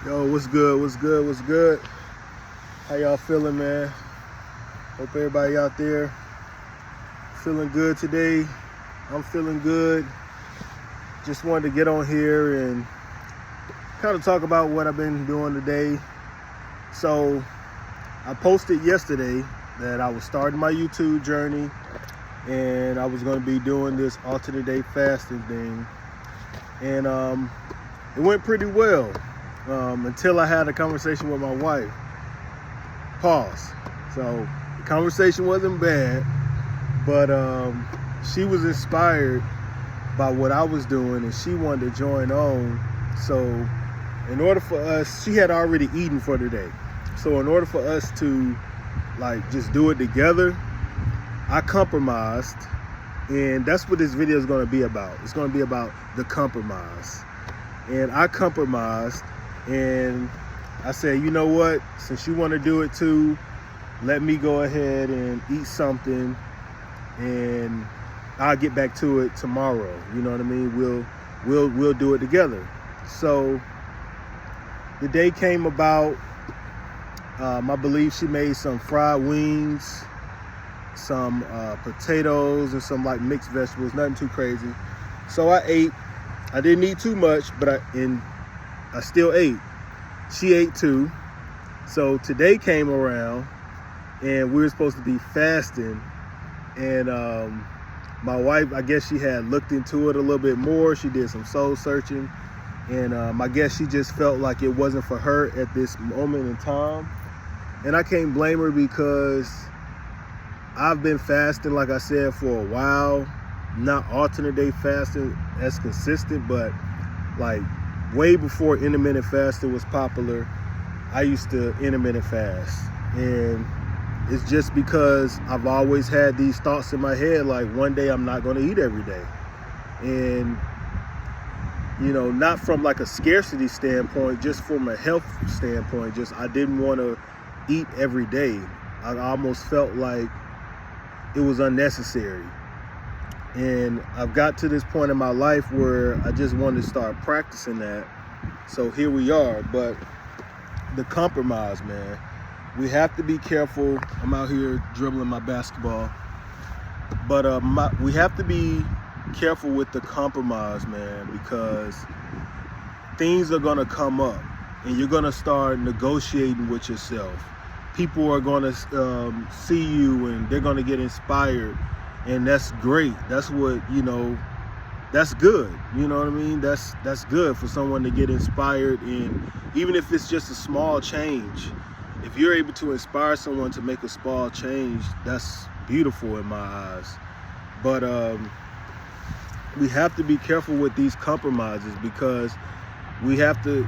Yo, what's good? What's good? What's good? How y'all feeling, man? Hope everybody out there feeling good today. I'm feeling good. Just wanted to get on here and kind of talk about what I've been doing today. So, I posted yesterday that I was starting my YouTube journey and I was going to be doing this alternate day fasting thing. And it went pretty well until I had a conversation with my wife. Pause. So the conversation wasn't bad, but she was inspired by what I was doing and she wanted to join on. So in order for us, she had already eaten for the day. So in order for us to like just do it together, I compromised, and that's what this video is going to be about. It's going to be about the compromise. And I compromised, and I said, you know what, since you want to do it too, let me go ahead and eat something and I'll get back to it tomorrow. You know what I mean? We'll do it together. So the day came about. I believe she made some fried wings, some potatoes, and some like mixed vegetables, nothing too crazy. So I ate. I didn't eat too much, but I still ate. She ate too. So today came around and we were supposed to be fasting, and my wife, I guess she had looked into it a little bit more. She did some soul searching, and I guess she just felt like it wasn't for her at this moment in time. And I can't blame her because I've been fasting, like I said, for a while. Not alternate day fasting as consistent, but like way before intermittent fasting was popular, I used to intermittent fast. And it's just because I've always had these thoughts in my head, like one day I'm not going to eat every day. And, you know, not from like a scarcity standpoint, just from a health standpoint, just I didn't want to eat every day. I almost felt like it was unnecessary. And I've got to this point in my life where I just wanted to start practicing that. So here we are. But the compromise, man, we have to be careful. I'm out here dribbling my basketball. But we have to be careful with the compromise, man, because things are going to come up and you're going to start negotiating with yourself. People are going to see you and they're going to get inspired. And that's great. That's what, you know, that's good. You know what I mean? That's good for someone to get inspired. And even if it's just a small change, if you're able to inspire someone to make a small change, that's beautiful in my eyes. But we have to be careful with these compromises because we have to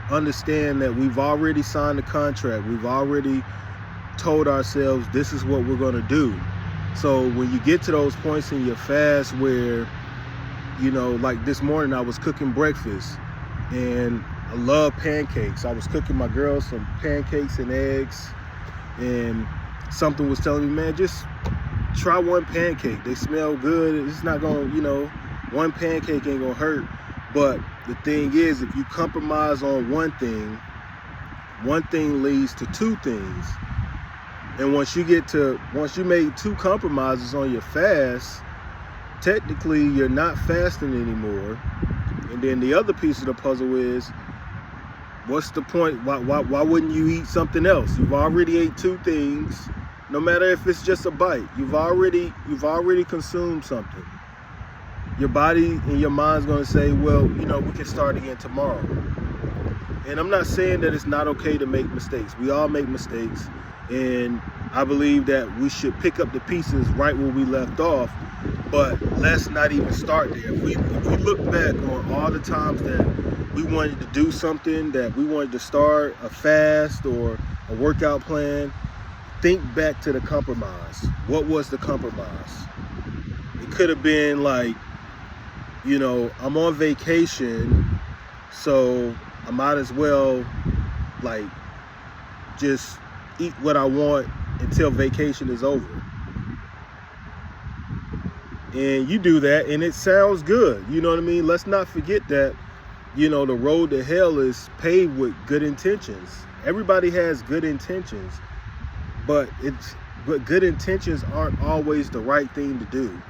understand that we've already signed a contract. We've already told ourselves this is what we're going to do. So when you get to those points in your fast where, you know, like this morning I was cooking breakfast and I love pancakes. I was cooking my girls some pancakes and eggs, and something was telling me, man, just try one pancake. They smell good. It's not going to, you know, one pancake ain't going to hurt. But the thing is, if you compromise on one thing leads to two things. And once you made two compromises on your fast, technically you're not fasting anymore. And then the other piece of the puzzle is, what's the point? Why wouldn't you eat something else? You've already ate two things. No matter if it's just a bite, you've already consumed something. Your body and your mind's going to say, well, you know, we can start again tomorrow. And I'm not saying that it's not okay to make mistakes. We all make mistakes. And I believe that we should pick up the pieces right where we left off, but let's not even start there. If we look back on all the times that we wanted to do something, that we wanted to start a fast or a workout plan, think back to the compromise. What was the compromise? It could have been like, you know, I'm on vacation, so I might as well like just eat what I want until vacation is over. And you do that and it sounds good. You know what I mean? Let's not forget that you know, the road to hell is paved with good intentions. Everybody has good intentions, but good intentions aren't always the right thing to do.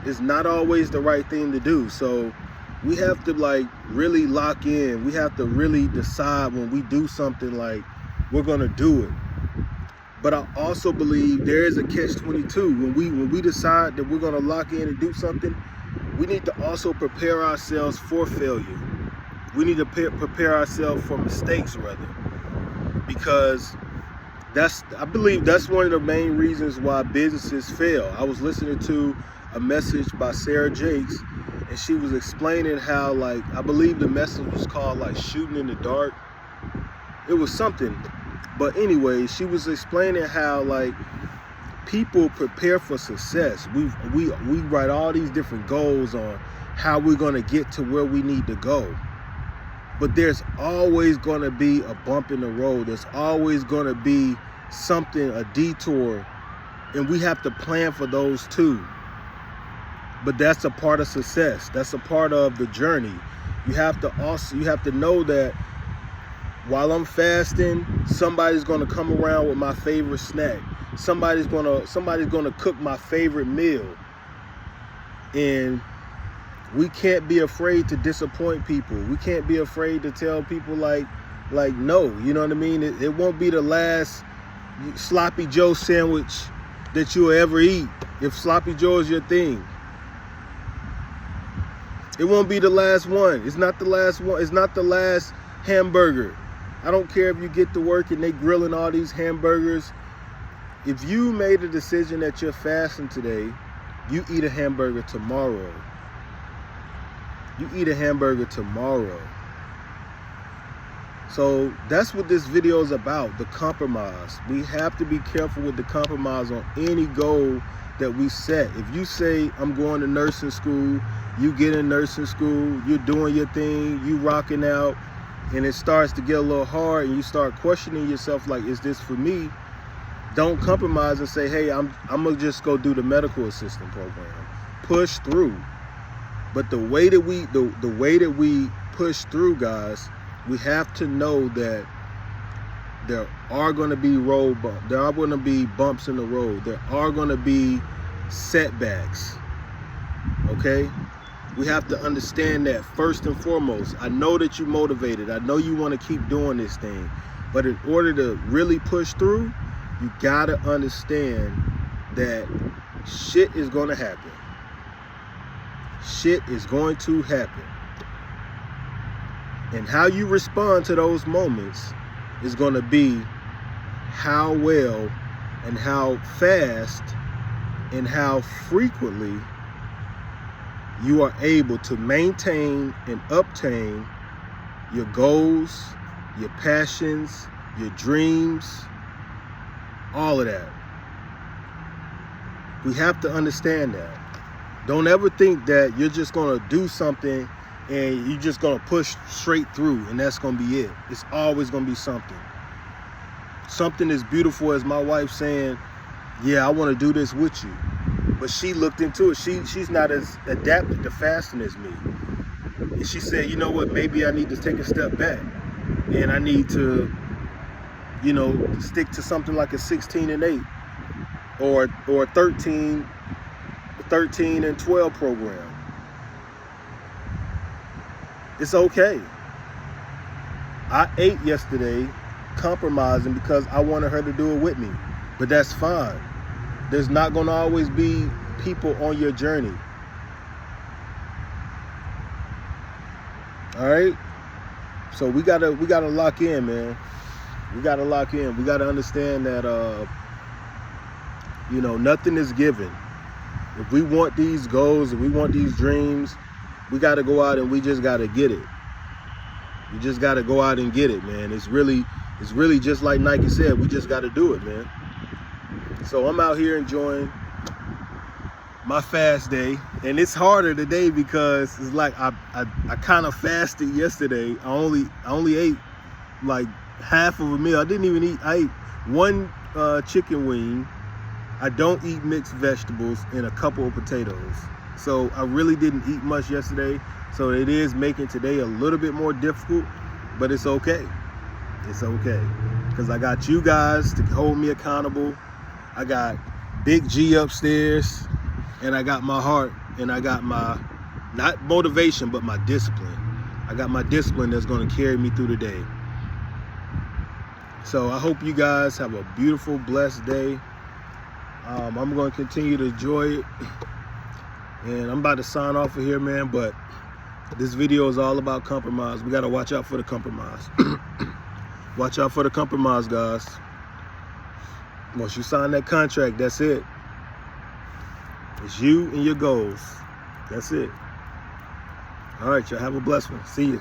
It's not always the right thing to do. So we have to like really lock in. We have to really decide when we do something, like we're gonna do it. But I also believe there is a catch-22. When we decide that we're gonna lock in and do something, we need to also prepare ourselves for failure. We need to prepare ourselves for mistakes, rather, because I believe that's one of the main reasons why businesses fail. I was listening to a message by Sarah Jakes, and she was explaining how, like, I believe the message was called like shooting in the dark. It was something, but anyway, she was explaining how, like, people prepare for success. We write all these different goals on how we're going to get to where we need to go. But there's always going to be a bump in the road. There's always going to be something, a detour, and we have to plan for those too. But that's a part of success. That's a part of the journey. You have to know that while I'm fasting, somebody's going to come around with my favorite snack. Somebody's going to cook my favorite meal. And we can't be afraid to disappoint people. We can't be afraid to tell people like no, you know what I mean? It won't be the last Sloppy Joe sandwich that you'll ever eat if Sloppy Joe is your thing. It won't be the last one. It's not the last one. It's not the last hamburger. I don't care if you get to work and they grilling all these hamburgers. If you made a decision that you're fasting today, you eat a hamburger tomorrow. You eat a hamburger tomorrow. So that's what this video is about, the compromise. We have to be careful with the compromise on any goal that we set. If you say, I'm going to nursing school, you get in nursing school, you're doing your thing, you rocking out, and it starts to get a little hard and you start questioning yourself like, is this for me? Don't compromise and say, hey, I'm gonna just go do the medical assistant program. Push through. But the way that we push through, guys, we have to know that there are going to be there are going to be bumps in the road. There are going to be setbacks. Okay? We have to understand that first and foremost. I know that you're motivated. I know you want to keep doing this thing. But in order to really push through, you got to understand that shit is going to happen. Shit is going to happen. And how you respond to those moments is going to be how well and how fast and how frequently you are able to maintain and obtain your goals, your passions, your dreams, all of that. We have to understand that. Don't ever think that you're just going to do something and you're just going to push straight through and that's going to be it. It's always going to be something. Something as beautiful as my wife saying, yeah, I want to do this with you. But she looked into it. She's not as adapted to fasting as me. And she said, you know what, maybe I need to take a step back. And I need to, you know, stick to something like a 16 and 8 or 13 and 12 program. It's okay. I ate yesterday compromising because I wanted her to do it with me, but that's fine. There's not going to always be people on your journey. All right? So we gotta lock in, man. We gotta lock in. We gotta understand that you know, nothing is given. If we want these goals, if we want these dreams, we got to go out and we just got to get it. You just got to go out and get it, man. It's really just like Nike said, we just got to do it, man. So I'm out here enjoying my fast day, and it's harder today because it's like I kind of fasted yesterday. I only ate like half of a meal. I didn't even eat. I ate one chicken wing. I don't eat mixed vegetables and a couple of potatoes. So I really didn't eat much yesterday. So it is making today a little bit more difficult, but it's okay. It's okay. Because I got you guys to hold me accountable. I got Big G upstairs, and I got my heart, and I got my, not motivation, but my discipline. I got my discipline that's going to carry me through the day. So I hope you guys have a beautiful, blessed day. I'm going to continue to enjoy it. And I'm about to sign off of here, man, but this video is all about compromise. We got to watch out for the compromise. Watch out for the compromise, guys. Once you sign that contract, that's it. It's you and your goals. That's it. All right, y'all have a blessed one. See you.